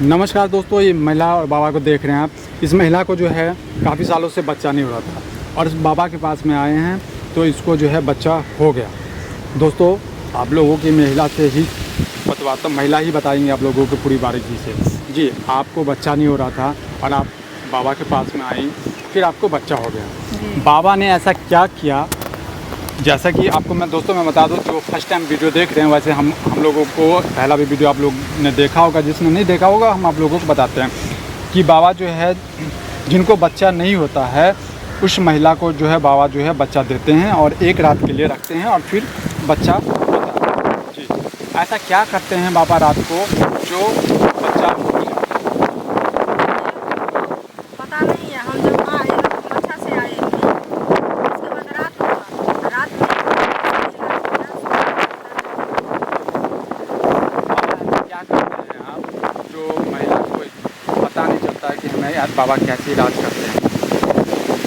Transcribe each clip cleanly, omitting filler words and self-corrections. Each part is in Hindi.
नमस्कार दोस्तों, ये महिला और बाबा को देख रहे हैं आप। इस महिला को जो है काफ़ी सालों से बच्चा नहीं हो रहा था और इस बाबा के पास में आए हैं तो इसको जो है बच्चा हो गया। दोस्तों, आप लोगों की महिला से ही बतवाता, महिला ही बताएंगे आप लोगों को पूरी बारीकी से। जी, आपको बच्चा नहीं हो रहा था और आप बाबा के पास में आई, फिर आपको बच्चा हो गया। बाबा ने ऐसा क्या किया, जैसा कि आपको मैं बता दूं, जो फर्स्ट टाइम वीडियो देख रहे हैं, वैसे हम लोगों को पहला भी वीडियो आप लोग ने देखा होगा, जिसने नहीं देखा होगा हम आप लोगों को बताते हैं कि बाबा जो है जिनको बच्चा नहीं होता है उस महिला को जो है बाबा जो है बच्चा देते हैं और एक रात के लिए रखते हैं और फिर बच्चा होता है। जी, ऐसा क्या करते हैं बाबा रात को जो बच्चा हो जाए? पता नहीं है, हम जब आए अच्छा से आए, उसके बाद रात में क्या करते हैं आप जो महिला को पता नहीं चलता है कि हमें यार बाबा कैसे इलाज करते हैं?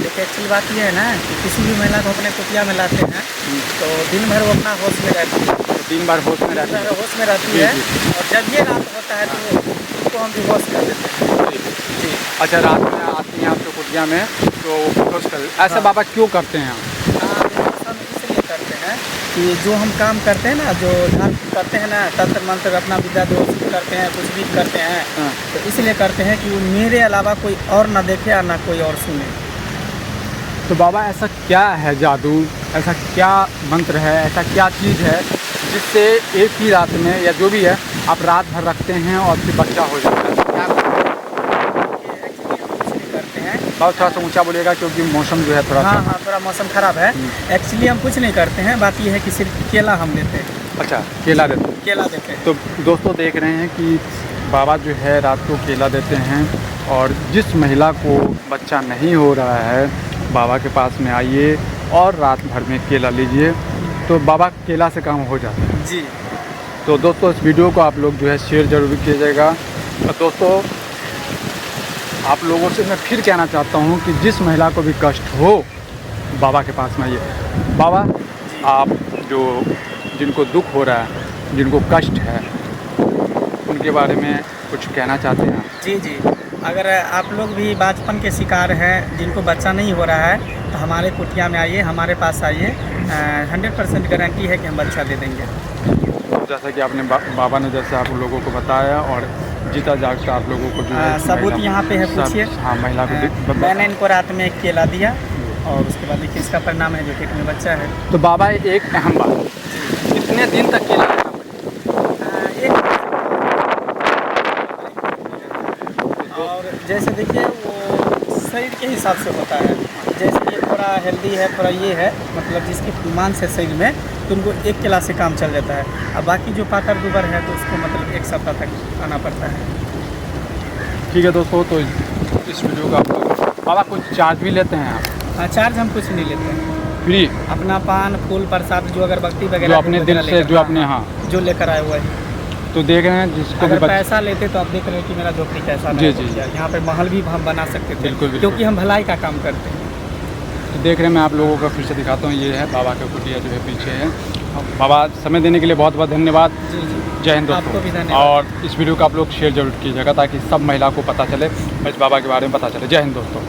देखिए, अच्छी बात यह है ना कि किसी भी महिला को अपने कुटिया में लाते हैं तो दिन भर वो अपना होश में रहती है, दिन भर होश में रहती है। होश में रहती है और जब ये रात होता है तो उसको हम बेहोश कर देते हैं। जी, अच्छा, रात में आती हैं आप तो कुटिया में तो बेहोश कर, ऐसा बाबा क्यों करते हैं? हम इसलिए करते हैं कि जो हम काम करते हैं ना, जो ध्यान करते हैं ना, तंत्र मंत्र अपना विद्या जो करते हैं, कुछ भी करते हैं तो इसलिए करते हैं कि मेरे अलावा कोई और ना देखे और ना कोई और सुने। तो बाबा ऐसा क्या है जादू, ऐसा क्या मंत्र है, ऐसा क्या चीज़ है जिससे एक ही रात में या जो भी है आप रात भर रखते हैं और फिर बच्चा हो जाता है? क्या करते हैं, बहुत थोड़ा सा ऊंचा बोलिएगा क्योंकि मौसम जो है थोड़ा हाँ, थोड़ा मौसम ख़राब है। एक्चुअली हम कुछ नहीं करते हैं, बात यह है कि सिर्फ केला हम देते हैं। अच्छा, केला देते हैं? केला देते हैं। तो दोस्तों देख रहे हैं कि बाबा जो है रात को केला देते हैं और जिस महिला को बच्चा नहीं हो रहा है बाबा के पास में आइए और रात भर में केला लीजिए तो बाबा केला से काम हो जाता है। जी, तो दोस्तों इस वीडियो को आप लोग जो है शेयर ज़रूर कीजिएगा। और दोस्तों आप लोगों से मैं फिर कहना चाहता हूँ कि जिस महिला को भी कष्ट हो बाबा के पास में आइए। बाबा, आप जो जिनको दुख हो रहा है, जिनको कष्ट है, उनके बारे में कुछ कहना चाहते हैं? जी जी, अगर आप लोग भी बचपन के शिकार हैं, जिनको बच्चा नहीं हो रहा है, तो हमारे कुटिया में आइए, हमारे पास आइए, 100% गारंटी है कि हम बच्चा दे देंगे। जैसा कि आपने बाबा ने जैसे आप लोगों को बताया और जीता जागता आप लोगों को जो है सबूत यहाँ पे है, पूछिए। हाँ, महिला को मैंने इनको रात में एक केला दिया और उसके बाद देखिए इसका परिणाम है जो पेट में बच्चा है। तो बाबा एक अहम बात, कितने दिन तक केला लेना पड़ेगा? और जैसे देखिए वो शरीर के हिसाब से होता है, जैसे ये थोड़ा हेल्दी है, थोड़ा ये है, मतलब जिसके मांस है शरीर में, तो उनको एक केला से काम चल जाता है। अब बाकी जो पातर दुबर है तो उसको मतलब एक सप्ताह तक आना पड़ता है। ठीक है दोस्तों, तो इस वीडियो का आप लोग बाबा कुछ चार्ज भी लेते हैं आप? हाँ, चार्ज हम कुछ नहीं लेते हैं, फ्री। अपना पान फूल प्रसाद जो अगरबत्ती वगैरह जो अपने दिल से जो अपने जो लेकर आए हुए हैं। तो देख रहे हैं जिसको अगर भी पैसा लेते तो आप देख रहे हैं कि मेरा झोपड़ी कैसा जी, यहाँ पे महल भी हम बना सकते थे, बिल्कुल, क्योंकि हम भलाई का काम करते हैं। तो देख रहे हैं, मैं आप लोगों को फिर से दिखाता हूँ, ये है बाबा का कुटिया जो है पीछे है। बाबा समय देने के लिए बहुत बहुत धन्यवाद। जी जी, जय हिंद आपको भी दोस्तों। धन्यवाद। और इस वीडियो को आप लोग शेयर जरूर कीजिएगा ताकि सब महिला को पता चले और इस बाबा के बारे में पता चले। जय हिंद दोस्तों।